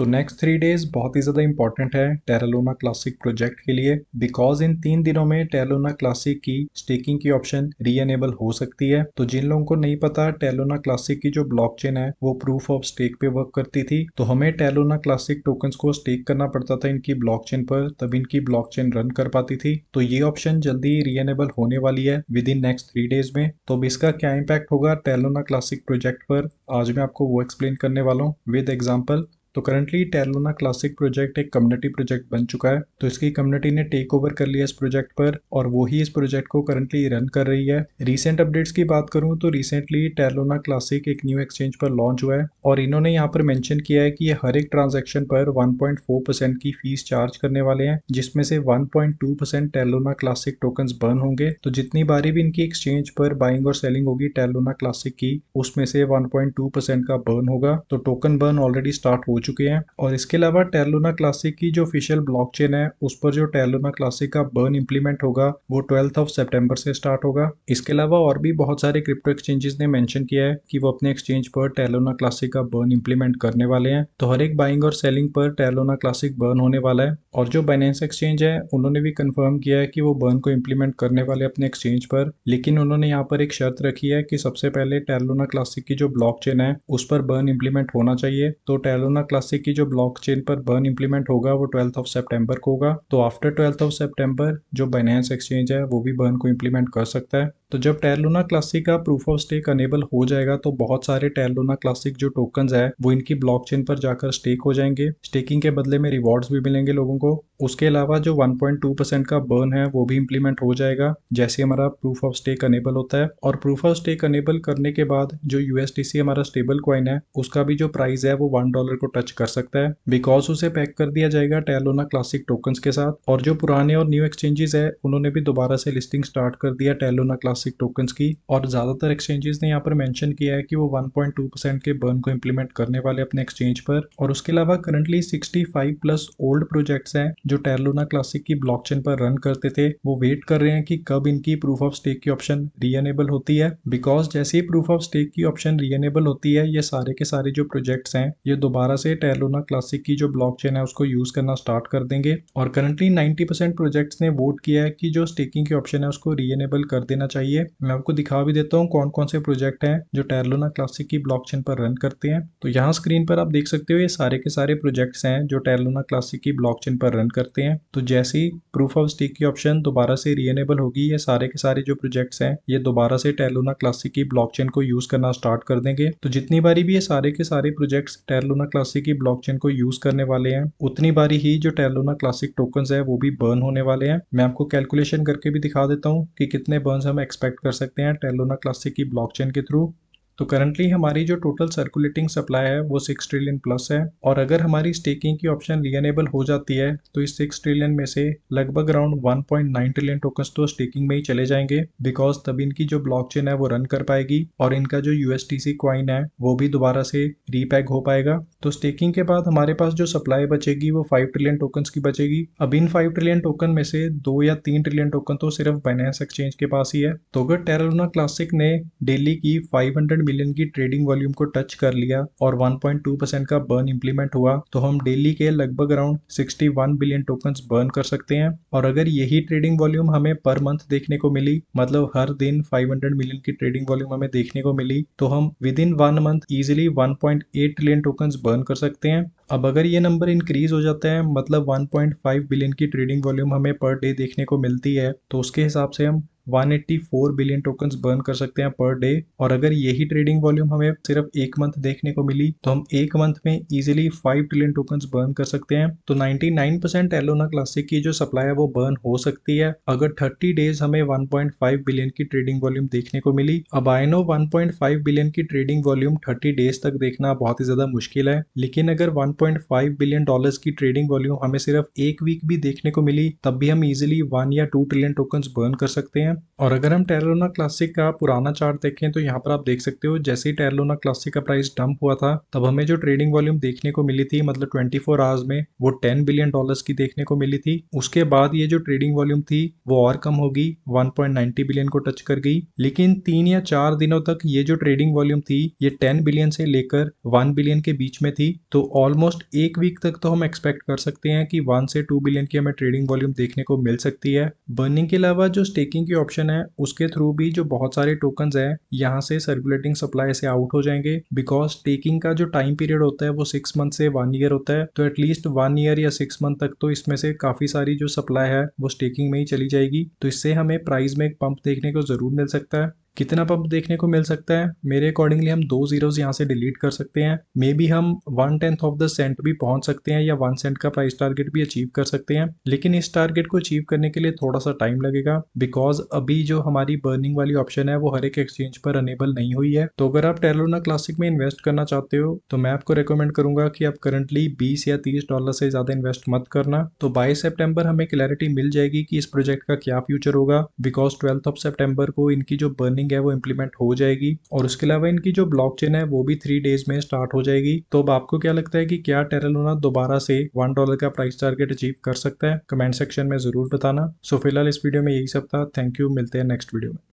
तो next 3 days बहुत ही ज़्यादा इंपॉर्टेंट है टेरा लूना क्लासिक प्रोजेक्ट के लिए, बिकॉज इन 3 दिनों में टेरा लूना क्लासिक की स्टेकिंग की ऑप्शन री एनेबल हो सकती है। तो जिन लोगों को नहीं पता टेरा लूना क्लासिक की जो ब्लॉकचेन है वो प्रूफ ऑफ स्टेक पे वर्क करती थी, तो हमें टेरा लूना क्लासिक टोकन्स को स्टेक करना पड़ता था इनकी ब्लॉकचेन पर, तब इनकी ब्लॉकचेन रन कर पाती थी। तो ये ऑप्शन जल्दी री एनेबल होने वाली है विद इन नेक्स्ट 3 डेज में। तो अब इसका क्या इम्पैक्ट होगा टेरा लूना क्लासिक प्रोजेक्ट पर, आज मैं आपको वो एक्सप्लेन करने वाला हूँ विद एग्जाम्पल। तो currently Terra Luna classic project एक कम्युनिटी प्रोजेक्ट बन चुका है, तो इसकी कम्युनिटी ने टेक ओवर कर लिया इस प्रोजेक्ट पर और वो ही इस प्रोजेक्ट को करंटली रन कर रही है। रीसेंट अपडेट्स की बात करूं तो रिसेंटली टेरा लूना क्लासिक एक न्यू एक्सचेंज पर लॉन्च हुआ है और इन्होंने यहाँ पर मेंशन किया है कि ये हर एक ट्रांजैक्शन पर 1.4% की फीस चार्ज करने वाले हैं, जिसमें से 1.2% Terra Luna classic tokens burn होंगे। तो जितनी बारी भी इनकी एक्सचेंज पर बाइंग और सेलिंग होगी टेरा लूना क्लासिक की, उसमें से 1.2% का बर्न होगा। तो टोकन बर्न ऑलरेडी स्टार्ट हो चुके हैं। और इसके अलावा टेरा लूना क्लासिक की जो ऑफिशियल ब्लॉकचेन है उस पर जो टेरा लूना क्लासिक का बर्न इंप्लीमेंट होगा वो 12 सितंबर से स्टार्ट होगा। इसके अलावा और भी बहुत सारे क्रिप्टो एक्सचेंजेस ने मेंशन किया है कि वो अपने एक्सचेंज पर टेरा लूना क्लासिक का बर्न इंप्लीमेंट करने वाले हैं। तो हर एक बाइंग और सेलिंग पर टेरा लूना क्लासिक बर्न होने वाला है। और जो बाइनेंस एक्सचेंज है उन्होंने भी कंफर्म किया है कि वो बर्न को इंप्लीमेंट करने वाले अपने एक्सचेंज पर, लेकिन उन्होंने यहाँ पर एक शर्त रखी है कि सबसे पहले टेरा लूना क्लासिक की जो ब्लॉकचेन है उस पर बर्न इंप्लीमेंट होना चाहिए। तो टेरा लूना क्लासिक की जो ब्लॉकचेन पर बर्न इंप्लीमेंट होगा वो 12 सितंबर को होगा। तो आफ्टर 12 सितंबर जो बाइनेंस एक्सचेंज है वो भी बर्न को इंप्लीमेंट कर सकता है। तो जब टेरा लूना क्लासिक का प्रूफ ऑफ स्टेक अनेबल हो जाएगा तो बहुत सारे टेरा लूना क्लासिक जो टोकन्स है वो इनकी ब्लॉकचेन पर जाकर स्टेक हो जाएंगे। स्टेकिंग के बदले में रिवॉर्ड्स भी मिलेंगे लोगों को। उसके अलावा जो 1.2% का बर्न है वो भी इंप्लीमेंट हो जाएगा जैसे हमारा प्रूफ ऑफ स्टेक अनेबल होता है। और प्रूफ ऑफ स्टेक अनेबल करने के बाद जो यूएसटीसी हमारा स्टेबल कॉइन है उसका भी जो प्राइस है वो $1 को टच कर सकता है, बिकॉज उसे पैक कर दिया जाएगा टेरा लूना क्लासिक टोकन्स के साथ। और जो पुराने और न्यू एक्सचेंजेस है उन्होंने भी दोबारा से लिस्टिंग स्टार्ट कर दिया टेरा लूना क्लासिक टोकन्स की। और ज्यादातर एक्सचेंजेस ने यहाँ पर मेंशन किया है कि वो 1.2% के बर्न को इंप्लीमेंट करने वाले अपने एक्सचेंज पर। और उसके अलावा करंटली 65 प्लस ओल्ड प्रोजेक्ट्स हैं जो टेरा लूना क्लासिक की ब्लॉकचेन पर रन करते थे, वो वेट कर रहे हैं कि कब इनकी प्रूफ ऑफ स्टेक की ऑप्शन री एनेबल होती है। बिकॉज जैसे ही प्रूफ ऑफ स्टेक की ऑप्शन री एनेबल होती है ये सारे के सारे जो प्रोजेक्ट्स हैं ये दोबारा से टेरा लूना क्लासिक की जो ब्लॉकचेन है उसको यूज करना स्टार्ट कर देंगे। और करंटली 90% प्रोजेक्ट्स ने वोट किया है कि जो स्टेकिंग की ऑप्शन है उसको री एनेबल कर देना चाहिए। मैं आपको दिखा भी देता हूँ कौन कौन से प्रोजेक्ट हैं जो टेरा लूना क्लासिक की ब्लॉकचेन पर रन करते हैं। तो यहाँ स्क्रीन पर आप देख सकते हो ये सारे के सारे प्रोजेक्ट्स हैं जो टेरा लूना क्लासिक की ब्लॉकचेन पर रन करते हैं। तो जैसे ही प्रूफ ऑफ स्टेक की ऑप्शन दोबारा से री एनेबल होगी ये सारे के सारे जो प्रोजेक्ट्स हैं ये दोबारा से टेरा लूना क्लासिक की ब्लॉकचेन को यूज करना स्टार्ट कर देंगे। तो जितनी बारी भी ये सारे के सारे प्रोजेक्ट्स टेरा लूना क्लासिक की ब्लॉकचेन को यूज करने वाले हैं उतनी बारी ही जो टेरा लूना क्लासिक टोकन्स है वो भी बर्न होने वाले हैं। मैं आपको कैलकुलेशन करके भी दिखा देता हूँ कि कितने बर्न्स हम एक्सपेक्ट कर सकते हैं टेरा लूना क्लासिक की ब्लॉकचेन के थ्रू। तो करंटली हमारी जो टोटल सर्कुलेटिंग सप्लाई है वो 6 ट्रिलियन प्लस है। और अगर हमारी स्टेकिंग की ऑप्शन री एनेबल हो जाती है तो इस 6 ट्रिलियन में से लगभग अराउंड 1.9 ट्रिलियन टोकन्स तो स्टेकिंग में ही चले जाएंगे, बिकॉज तब इनकी जो ब्लॉकचेन है वो रन कर पाएगी और इनका जो यूएसटीसी कॉइन है वो भी दोबारा से रीपैग हो पाएगा। तो स्टेकिंग के बाद हमारे पास जो सप्लाई बचेगी वो 5 ट्रिलियन टोकन्स की बचेगी। अब इन 5 ट्रिलियन टोकन में से 2 या 3 ट्रिलियन टोकन तो सिर्फ बाइनेंस एक्सचेंज के पास ही है। तो अगर टेरा लूना क्लासिक ने डेली की 500 मिलियन की ट्रेडिंग वॉल्यूम को टच कर लिया और 1.2% का बर्न इंप्लीमेंट हुआ तो हम डेली के लगभग अराउंड 61 बिलियन टोकन्स बर्न कर सकते हैं। और अगर यही ट्रेडिंग वॉल्यूम हमें पर मंथ देखने को मिली, मतलब हर दिन 500 मिलियन की ट्रेडिंग वॉल्यूम हमें देखने को मिली, तो हम with in 1 month easily 1.8 trillion tokens burn कर सकते हैं। अब अगर ये नंबर इंक्रीज हो जाता है, मतलब 1.5 बिलियन की ट्रेडिंग वॉल्यूम हमें पर डे देखने को मिलती है, तो उसके हिसाब से हम 184 बिलियन टोकन्स बर्न कर सकते हैं पर डे। और अगर यही ट्रेडिंग वॉल्यूम हमें सिर्फ एक मंथ देखने को मिली तो हम एक मंथ में इजीली 5 ट्रिलियन टोकन्स बर्न कर सकते हैं। तो 99% टेरा लूना क्लासिक की जो सप्लाई है वो बर्न हो सकती है अगर 30 डेज हमें 1.5 बिलियन की ट्रेडिंग वॉल्यूम देखने को मिली। अब आई नो 1.5 बिलियन की ट्रेडिंग वॉल्यूम 30 डेज तक देखना बहुत ही ज्यादा मुश्किल है, लेकिन अगर 1.5 बिलियन डॉलर्स की ट्रेडिंग वॉल्यूम हमें सिर्फ एक वीक भी देखने को मिली तब भी हम इजिली 1 या 2 ट्रिलियन टोकन्स बर्न कर सकते हैं। और अगर हम टेरा लूना क्लासिक का पुराना चार्ट देखें तो यहाँ पर आप देख सकते हो जैसे ही टेरा लूना क्लासिक का प्राइस डंप हुआ था तब हमें जो ट्रेडिंग वॉल्यूम देखने को मिली थी मतलब 24 आवर्स में वो $10 बिलियन की देखने को मिली थी। उसके बाद ये जो ट्रेडिंग वॉल्यूम थी वो और कम होगी, 1.90 बिलियन को टच कर गई। लेकिन 3 या 4 दिनों तक ये जो ट्रेडिंग वॉल्यूम थी ये 10 बिलियन से लेकर 1 बिलियन के बीच में थी। तो ऑलमोस्ट एक वीक तक तो हम एक्सपेक्ट कर सकते हैं कि 1 से 2 बिलियन की हमें ट्रेडिंग वॉल्यूम देखने को मिल सकती है। बर्निंग के अलावा जो स्टेकिंग की ऑप्शन है उसके थ्रू भी जो बहुत सारे टोकन्स है यहाँ से सर्कुलेटिंग सप्लाई से आउट हो जाएंगे, बिकॉज स्टेकिंग का जो टाइम पीरियड होता है वो 6 मंथ से 1 ईयर होता है। तो एटलीस्ट 1 ईयर या 6 मंथ तक तो इसमें से काफी सारी जो सप्लाई है वो स्टेकिंग में ही चली जाएगी। तो इससे हमें प्राइस में एक पंप देखने को जरूर मिल सकता है। कितना पंप देखने को मिल सकता है? मेरे अकॉर्डिंगली हम 2 जीरोस यहाँ से डिलीट कर सकते हैं। मे बी हम 1/10 ऑफ द सेंट भी पहुंच सकते हैं या 1 सेंट का प्राइस टारगेट भी अचीव कर सकते हैं। लेकिन इस टारगेट को अचीव करने के लिए थोड़ा सा टाइम लगेगा, बिकॉज अभी जो हमारी बर्निंग वाली ऑप्शन है वो हर एक एक्सचेंज पर अनेबल नहीं हुई है। तो अगर आप टेरा लूना क्लासिक में इन्वेस्ट करना चाहते हो तो मैं आपको रिकमेंड करूंगा कि आप करंटली 20 या $30 से ज्यादा इन्वेस्ट मत करना। तो 22 सितंबर हमें क्लैरिटी मिल जाएगी कि इस प्रोजेक्ट का क्या फ्यूचर होगा, बिकॉज 12 सितंबर को इनकी जो बर्निंग है वो इम्प्लीमेंट हो जाएगी और उसके अलावा इनकी जो ब्लॉकचेन है वो भी 3 डेज में स्टार्ट हो जाएगी। तो अब आपको क्या लगता है कि क्या टेरा लूना दोबारा से $1 का प्राइस टारगेट अचीव कर सकता है? कमेंट सेक्शन में जरूर बताना। सो फिलहाल इस वीडियो में यही सब था। थैंक यू, मिलते हैं नेक्स्ट वीडियो में।